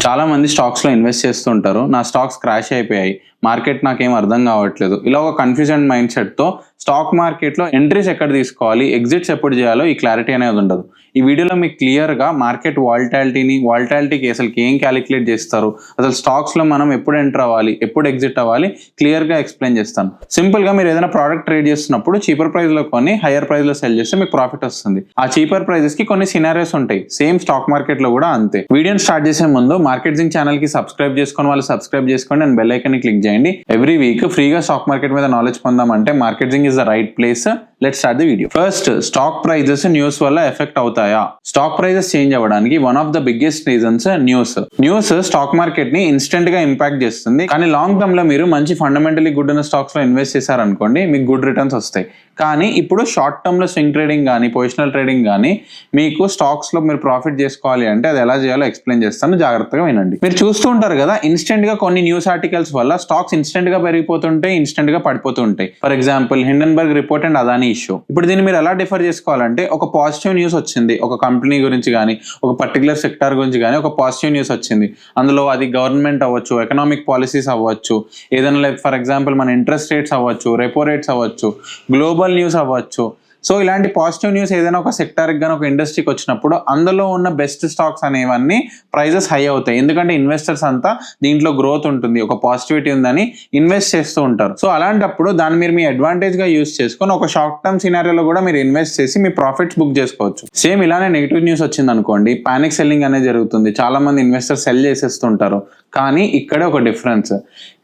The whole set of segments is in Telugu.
చాలా మంది స్టాక్స్లో ఇన్వెస్ట్ చేస్తూ ఉంటారు. నా స్టాక్స్ క్రాష్ అయిపోయాయి, మార్కెట్ నాకేం అర్థం కావట్లేదు, ఇలా ఒక కన్ఫ్యూజన్ మైండ్ సెట్తో స్టాక్ మార్కెట్లో ఎంట్రీస్ ఎక్కడ తీసుకోవాలి, ఎగ్జిట్స్ ఎప్పుడు చేయాలో ఈ క్లారిటీ అనేది ఉండదు. ఈ వీడియోలో మీకు క్లియర్గా మార్కెట్ వాల్టాలిటీకి అసలు ఏం క్యాలిక్యులేట్ చేస్తారు, అసలు స్టాక్స్లో మనం ఎప్పుడు ఎంటర్ అవ్వాలి, ఎప్పుడు ఎగ్జిట్ అవ్వాలి క్లియర్గా ఎక్స్ప్లెయిన్ చేస్తాను. సింపుల్గా మీరు ఏదైనా ప్రోడక్ట్ ట్రేడ్ చేస్తున్నప్పుడు చీపర్ ప్రైస్లో కొని హైయర్ ప్రైస్లో సెల్ చేస్తే మీకు ప్రాఫిట్ వస్తుంది. ఆ చీపర్ ప్రైజెస్కి కొన్ని సినారియోస్ ఉంటాయి, సేమ్ స్టాక్ మార్కెట్లో కూడా అంతే. వీడియోని స్టార్ట్ చేసే ముందు మార్కెటింగ్ ఛానల్కి సబ్స్క్రైబ్ చేసుకొని వాళ్ళు సబ్స్క్రైబ్ చేసుకోండి అండ్ బెల్ ఐకాన్ని క్లిక్ చేయండి. ఎవ్రీ వీక్ ఫ్రీగా స్టాక్ మార్కెట్ మీద నాలెడ్జ్ పొందామంటే marketing is the right place. Let's start the video. First, stock prices news వల్ల ఎఫెక్ట్ అవుతాయా? స్టాక్ ప్రైజెస్ చేంజ్ అవ్వడానికి one of the biggest reasons news stock market ని ఇన్స్టెంట్ గా ఇంపాక్ట్ చేస్తుంది. కానీ లాంగ్ టర్మ్ లో మీరు మంచి ఫండమెంటలీ గుడ్ ఉన్న స్టాక్స్ లో ఇన్వెస్ట్ చేశారనుకోండి, మీకు గుడ్ రిటర్న్స్ వస్తాయి. కానీ ఇప్పుడు షార్ట్ టర్మ్ లో స్వింగ్ ట్రేడింగ్ కానీ పొజిషనల్ ట్రేడింగ్ కానీ మీకు స్టాక్స్ లో మీరు ప్రాఫిట్ చేసుకోవాలి అంటే అది ఎలా చేయాలో ఎక్స్ప్లెయిన్ చేస్తాను, జాగ్రత్తగా వినండి. మీరు చూస్తూ ఉంటారు కదా, ఇన్స్టెంట్ గా కొన్ని న్యూస్ ఆర్టికల్స్ వల్ల స్టాక్స్ ఇన్స్టెంట్ గా పెరిగిపోతుంటాయి, ఇన్స్టెంట్ గా పడిపోతూ ఉంటాయి. For example Hindenburg report and Adani issue. ఇప్పుడు దీన్ని మీరు ఎలా డిఫర్ చేసుకోవాలంటే, ఒక పాజిటివ్ న్యూస్ వచ్చింది, ఒక కంపెనీ గురించి కానీ ఒక పర్టికులర్ సెక్టార్ గురించి కానీ ఒక పాజిటివ్ న్యూస్ వచ్చింది, అందులో అది గవర్నమెంట్ అవ్వచ్చు, ఎకనామిక్ పాలసీస్ అవ్వచ్చు, ఏదైనా లైక్ ఫర్ ఎగ్జాంపుల్ మన ఇంట్రెస్ట్ రేట్స్ అవ్వచ్చు, రెపో రేట్స్ అవ్వచ్చు, గ్లోబల్ న్యూస్ అవ్వచ్చు. సో ఇలాంటి పాజిటివ్ న్యూస్ ఏదైనా ఒక సెక్టార్కి కానీ ఒక ఇండస్ట్రీకి వచ్చినప్పుడు అందులో ఉన్న బెస్ట్ స్టాక్స్ అనేవన్నీ ప్రైజెస్ హై అవుతాయి. ఎందుకంటే ఇన్వెస్టర్స్ అంతా దీంట్లో గ్రోత్ ఉంటుంది, ఒక పాజిటివిటీ ఉందని ఇన్వెస్ట్ చేస్తూ ఉంటారు. సో అలాంటప్పుడు దాన్ని మీరు మీ అడ్వాంటేజ్గా యూస్ చేసుకొని ఒక షార్ట్ టర్మ్ సినారియోలో కూడా మీరు ఇన్వెస్ట్ చేసి మీ ప్రాఫిట్స్ బుక్ చేసుకోవచ్చు. సేమ్ ఇలానే నెగిటివ్ న్యూస్ వచ్చింది అనుకోండి, పానిక్ సెల్లింగ్ అనేది జరుగుతుంది, చాలా మంది ఇన్వెస్టర్స్ సెల్ చేసేస్తుంటారు. కానీ ఇక్కడే ఒక డిఫరెన్స్,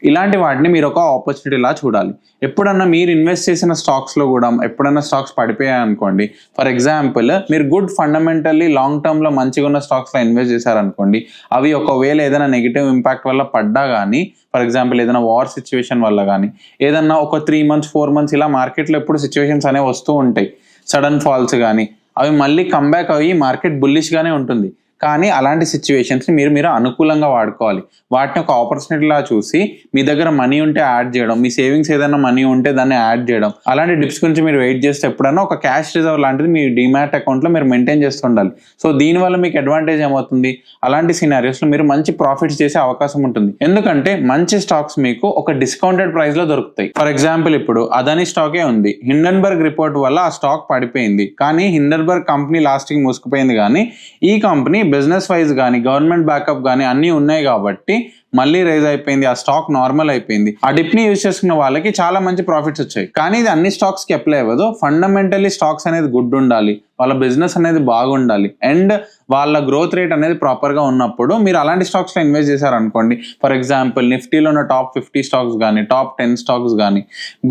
ఇలాంటి వాటిని మీరు ఒక ఆపర్చునిటీలా చూడాలి. ఎప్పుడన్నా మీరు ఇన్వెస్ట్ చేసిన స్టాక్స్లో కూడా ఎప్పుడన్నా స్టాక్స్ పడిపోయాయి అనుకోండి, ఫర్ ఎగ్జాంపుల్ మీరు గుడ్ ఫండమెంటల్లీ లాంగ్ టర్మ్లో మంచిగా ఉన్న స్టాక్స్లో ఇన్వెస్ట్ చేశారనుకోండి, అవి ఒకవేళ ఏదైనా నెగిటివ్ ఇంపాక్ట్ వల్ల పడ్డా కానీ, ఫర్ ఎగ్జాంపుల్ ఏదైనా వార్ సిచ్యువేషన్ వల్ల కానీ, ఏదన్నా ఒక 3 months 4 months ఇలా మార్కెట్లో ఎప్పుడు సిచ్యువేషన్స్ అనేవి వస్తూ ఉంటాయి, సడన్ ఫాల్స్ కానీ, అవి మళ్ళీ కంబ్యాక్ అయ్యి మార్కెట్ బుల్లిష్గానే ఉంటుంది. కానీ అలాంటి సిచ్యువేషన్స్ని మీరు అనుకూలంగా వాడుకోవాలి. వాటిని ఒక ఆపర్చునిటీలా చూసి మీ దగ్గర మనీ ఉంటే యాడ్ చేయడం, మీ సేవింగ్స్ ఏదైనా మనీ ఉంటే దాన్ని యాడ్ చేయడం, అలాంటి డిప్స్ గురించి మీరు వెయిట్ చేస్తే ఎప్పుడన్నా ఒక క్యాష్ రిజర్వ్ లాంటిది మీ డిమాట్ అకౌంట్లో మీరు మెయింటైన్ చేస్తుండాలి. సో దీనివల్ల మీకు అడ్వాంటేజ్ ఏమవుతుంది, అలాంటి సినారియోస్లో మీరు మంచి ప్రాఫిట్స్ చేసే అవకాశం ఉంటుంది. ఎందుకంటే మంచి స్టాక్స్ మీకు ఒక డిస్కౌంటెడ్ ప్రైస్లో దొరుకుతాయి. ఫర్ ఎగ్జాంపుల్ ఇప్పుడు అదానీ స్టాకే ఉంది, హిండెన్బర్గ్ రిపోర్ట్ వల్ల ఆ స్టాక్ పడిపోయింది, కానీ హిండెన్బర్గ్ కంపెనీ లాస్ట్కి మూసుకుపోయింది. కానీ ఈ కంపెనీ బిజినెస్ వైజ్ కానీ గవర్నమెంట్ బ్యాకప్ కానీ అన్నీ ఉన్నాయి కాబట్టి మళ్ళీ రైజ్ అయిపోయింది, ఆ స్టాక్ నార్మల్ అయిపోయింది. ఆ డిప్ ని యూజ్ చేసుకున్న వాళ్ళకి చాలా మంచి ప్రాఫిట్స్ వచ్చాయి. కానీ ఇది అన్ని స్టాక్స్ కి అప్లై అవ్వదు. ఫండమెంటల్లీ స్టాక్స్ అనేది గుడ్ ఉండాలి, వాళ్ళ బిజినెస్ అనేది బాగుండాలి అండ్ వాళ్ళ గ్రోత్ రేట్ అనేది ప్రాపర్గా ఉన్నప్పుడు మీరు అలాంటి స్టాక్స్లో ఇన్వెస్ట్ చేశారనుకోండి, ఫర్ ఎగ్జాంపుల్ నిఫ్టీలో ఉన్న టాప్ 50 స్టాక్స్ కానీ టాప్ 10 స్టాక్స్ కానీ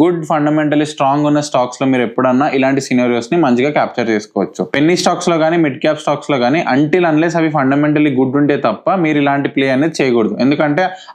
గుడ్ ఫండమెంటల్లీ స్ట్రాంగ్ ఉన్న స్టాక్స్లో మీరు ఎప్పుడన్నా ఇలాంటి సినారియోస్ని మంచిగా క్యాప్చర్ చేసుకోవచ్చు. పెన్నీ స్టాక్స్లో కానీ మిడ్ క్యాప్ స్టాక్స్లో కానీ అంటిల్ అన్లెస్ అవి ఫండమెంటల్లీ గుడ్ ఉంటే తప్ప మీరు ఇలాంటి ప్లే అనేది చేయకూడదు. ఎందుకంటే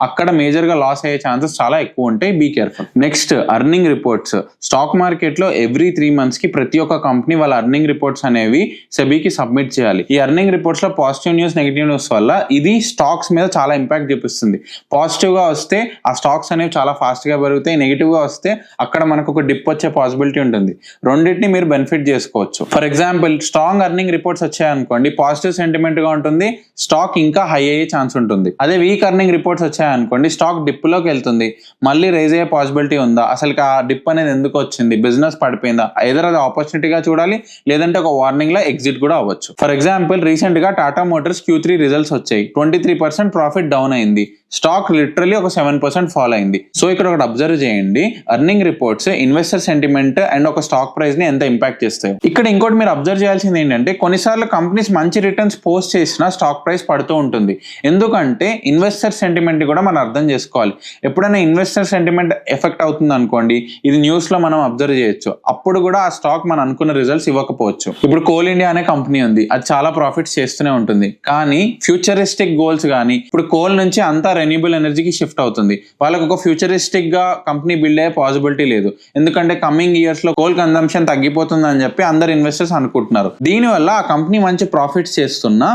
అక్కడ మేజర్గా లాస్ అయ్యే ఛాన్సెస్ చాలా ఎక్కువ ఉంటాయి, be careful. Next, earning reports. Stock మార్కెట్లో ఎవ్రీ 3 monthsకి ప్రతి ఒక్క కంపెనీ వాళ్ళ అర్నింగ్ రిపోర్ట్స్ అనేవి సెబీకి సబ్మిట్ చేయాలి. ఈ అర్నింగ్ రిపోర్ట్స్ లో పాజిటివ్ న్యూస్ నెగిటివ్ న్యూస్ వల్ల ఇది స్టాక్స్ మీద చాలా ఇంపాక్ట్ చూపిస్తుంది. పాజిటివ్ గా వస్తే ఆ స్టాక్స్ అనేవి చాలా ఫాస్ట్ గా పెరుగుతాయి, నెగిటివ్ గా వస్తే అక్కడ మనకు ఒక డిప్ వచ్చే పాసిబిలిటీ ఉంటుంది. రెండింటిని మీరు బెనిఫిట్ చేసుకోవచ్చు. For example strong earning reports వచ్చాయనుకోండి, పాజిటివ్ సెంటిమెంట్ గా ఉంటుంది, స్టాక్ ఇంకా హై అయ్యే ఛాన్స్ ఉంటుంది. అదే వీక్ అర్నింగ్ రిపోర్ట్స్ వచ్చాయనుకోండి, స్టాక్ డిప్ లోకి వెళ్తుంది, మళ్ళీ రైజ్ అయ్యే పాసిబిలిటీ ఉందా, అసలు ఆ డిప్ అనేది ఎందుకు వచ్చింది, బిజినెస్ పడిపోయిందా, ఎదర్ అది ఆపర్చునిటీగా చూడాలి, లేదంటే ఒక వార్నింగ్ లో ఎగ్జిట్ కూడా అవ్వచ్చు. ఫర్ ఎగ్జాంపుల్ రీసెంట్ గా టాటా మోటార్స్ Q3 రిజల్ట్స్ వచ్చాయి, 23% ప్రాఫిట్ డౌన్ అయింది, స్టాక్ లిటరలీ ఒక 7% ఫాల్ అయింది. సో ఇక్కడ ఒకటి అబ్జర్వ్ చేయండి, earning reports investor sentiment and ఒక స్టాక్ ప్రైస్ ని ఎంత ఇంపాక్ట్ చేస్తాయి. ఇక్కడ ఇంకోటి మీరు అబ్జర్వ్ చేయాల్సింది ఏంటంటే, కొన్నిసార్లు కంపెనీస్ మంచి రిటర్న్స్ పోస్ట్ చేసినా స్టాక్ ప్రైస్ పడుతూ ఉంటుంది. ఎందుకంటే ఇన్వెస్టర్ సెంటిమెంట్ కూడా మనం అర్థం చేసుకోవాలి. ఎప్పుడైనా ఇన్వెస్టర్ సెంటిమెంట్ ఎఫెక్ట్ అవుతుంది అనుకోండి, ఇది న్యూస్ లో మనం అబ్జర్వ్ చేయొచ్చు, అప్పుడు కూడా ఆ స్టాక్ మనం అనుకున్న రిజల్ట్స్ ఇవ్వకపోవచ్చు. ఇప్పుడు కోల్ ఇండియా అనే కంపెనీ ఉంది, అది చాలా ప్రాఫిట్స్ చేస్తూనే ఉంటుంది, కానీ ఫ్యూచరిస్టిక్ గోల్స్ కానీ ఇప్పుడు కోల్ నుంచి అంతా రెన్యూబుల్ ఎనర్జీకి షిఫ్ట్ అవుతుంది, వాళ్ళకి ఒక ఫ్యూచరిస్టిక్ గా కంపెనీ బిల్డ్ అయ్యే పాసిబిలిటీ లేదు. ఎందుకంటే కమింగ్ ఇయర్స్ లో కోల్ కన్జంప్షన్ తగ్గిపోతుంది అని చెప్పి అందరు ఇన్వెస్టర్స్ అనుకుంటున్నారు. దీనివల్ల ఆ కంపెనీ మంచి ప్రాఫిట్స్ చేస్తున్నా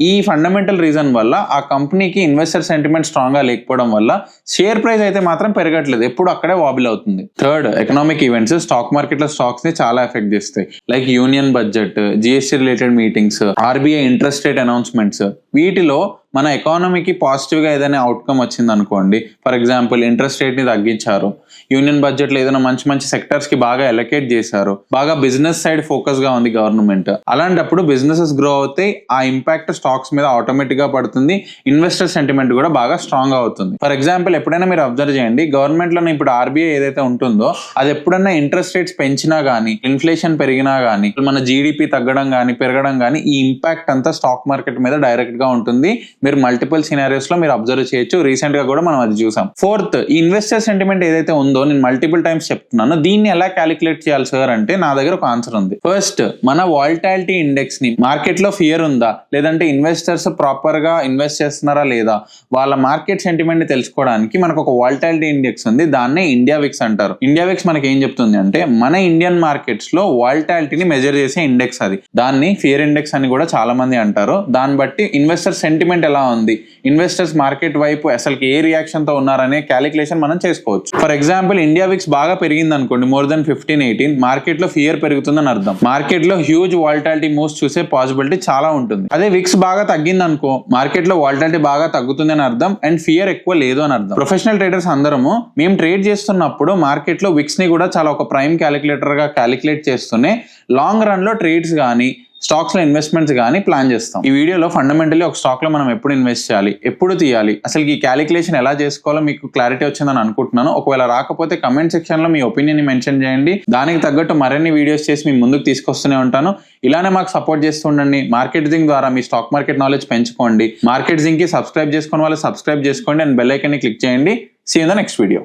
ఈ ఫండమెంటల్ రీజన్ వల్ల ఆ కంపెనీకి ఇన్వెస్టర్ సెంటిమెంట్ స్ట్రాంగ్ గా లేకపోవడం వల్ల షేర్ ప్రైస్ అయితే మాత్రం పెరగట్లేదు, ఎప్పుడు అక్కడే వాబిల్ అవుతుంది. Third, economic events stock market లో స్టాక్స్ ని చాలా ఎఫెక్ట్ చేస్తాయి. Like union budget, GST related meetings, RBI interest rate announcements. వీటిలో మన ఎకానమీకి పాజిటివ్ గా ఏదైనా అవుట్కమ్ వచ్చింది అనుకోండి, ఫర్ ఎగ్జాంపుల్ ఇంట్రెస్ట్ రేట్ ని తగ్గించారు, యూనియన్ బడ్జెట్ లో ఏదైనా మంచి మంచి సెక్టర్స్ కి బాగా ఎలకేట్ చేశారు, బాగా బిజినెస్ సైడ్ ఫోకస్ గా ఉంది గవర్నమెంట్, అలాంటప్పుడు బిజినెసెస్ గ్రో అవుతాయి, ఆ ఇంపాక్ట్ స్టాక్స్ మీద ఆటోమేటిక్ గా పడుతుంది, ఇన్వెస్టర్ సెంటిమెంట్ కూడా బాగా స్ట్రాంగ్ అవుతుంది. ఫర్ ఎగ్జాంపుల్ ఎప్పుడైనా మీరు అబ్జర్వ్ చేయండి, గవర్నమెంట్ లో ఇప్పుడు ఆర్బీఐ ఏదైతే ఉంటుందో అది ఎప్పుడైనా ఇంట్రెస్ట్ రేట్స్ పెంచినా గానీ, ఇన్ఫ్లేషన్ పెరిగినా గానీ, మన జీడిపి తగ్గడం గానీ పెరగడం గానీ, ఈ ఇంపాక్ట్ అంతా స్టాక్ మార్కెట్ మీద డైరెక్ట్ గా ఉంటుంది. మీరు మల్టిపుల్ సినారియోస్ లో మీరు అబ్జర్వ్ చేయొచ్చు, రీసెంట్ గా కూడా మనం అది చూసాం. ఫోర్త్, ఈ ఇన్వెస్టర్ సెంటిమెంట్ ఏదైతే ఉందో నేను మల్టిపుల్ టైమ్స్ చెప్తున్నాను, దీన్ని ఎలా క్యాలిక్యులేట్ చేయాలి సార్ అంటే నా దగ్గర ఒక ఆన్సర్ ఉంది. ఫస్ట్, మన వాలటాలిటీ ఇండెక్స్ ని, మార్కెట్ లో ఫియర్ ఉందా లేదంటే ఇన్వెస్టర్స్ ప్రాపర్ గా ఇన్వెస్ట్ చేస్తున్నారా లేదా, వాళ్ళ మార్కెట్ సెంటిమెంట్ ని తెలుసుకోవడానికి మనకు ఒక వాలటాలిటీ ఇండెక్స్ ఉంది, దాన్నే ఇండియా విక్స్ అంటారు. ఇండియా విక్స్ మనకి ఏం చెప్తుంది అంటే మన ఇండియన్ మార్కెట్స్ లో వాలటాలిటీని మెజర్ చేసే ఇండెక్స్ అది. దాన్ని ఫియర్ ఇండెక్స్ అని కూడా చాలా మంది అంటారు. దాన్ని బట్టి ఇన్వెస్టర్ సెంటిమెంట్ ఎలా ఉంది, ఇన్వెస్టర్స్ మార్కెట్ వైపు అసలు ఏ రియాక్షన్ తో ఉన్నారనే క్యాలిక్యులేషన్ మనం చేసుకోవచ్చు. ఫర్ ఎగ్జాంపుల్ ఇండియా విక్స్ బాగా పెరిగింది అనుకోండి, మోర్ దెన్ 15-18, మార్కెట్ లో ఫియర్ పెరుగుతుందని అర్థం. మార్కెట్ లో హ్యూజ్ వాలటాలిటీ మూవ్స్ చూసే పాసిబిలిటీ చాలా ఉంటుంది. అదే విక్స్ బాగా తగ్గింది అనుకో, మార్కెట్ లో వాలటాలిటీ బాగా తగ్గుతుంది అని అర్థం, అండ్ ఫియర్ ఎక్కువ లేదు అని అర్థం. ప్రొఫెషనల్ ట్రేడర్స్ అందరము మేము ట్రేడ్ చేస్తున్నప్పుడు మార్కెట్ లో విక్స్ ని కూడా చాలా ఒక ప్రైమ్ క్యాలిక్యులేటర్ గా క్యాలిక్యులేట్ చేస్తూనే లాంగ్ రన్ లో ట్రేడ్స్ గానీ స్టాక్స్ లో ఇన్వెస్ట్మెంట్స్ కానీ ప్లాన్ చేస్తాం. ఈ వీడియోలో ఫండమెంటల్లీ ఒక స్టాక్ లో మనం ఎప్పుడు ఇన్వెస్ట్ చేయాలి, ఎప్పుడు తీయాలి, అసలు ఈ క్యాలిక్యులేషన్ ఎలా చేసుకోవాలో మీకు క్లారిటీ వచ్చిందని అనుకుంటున్నాను. ఒకవేళ రాకపోతే కమెంట్ సెక్షన్ లో మీ ఒపీనియన్ ని మెన్షన్ చేయండి, దానికి తగ్గట్టు మరిన్ని వీడియోస్ చేసి మీ ముందుకు తీసుకొస్తూనే ఉంటాను. ఇలానే మాకు సపోర్ట్ చేస్తూ ఉండండి. మార్కెటింగ్ ద్వారా మీ స్టాక్ మార్కెట్ నాలెడ్జ్ పెంచుకోండి. మార్కెటింగ్ కి సబ్స్క్రైబ్ చేసుకుని వాళ్ళు సబ్స్క్రైబ్ చేసుకోండి అండ్ బెల్ ఐకాన్ ని క్లిక్ చేయండి. See you in the next video.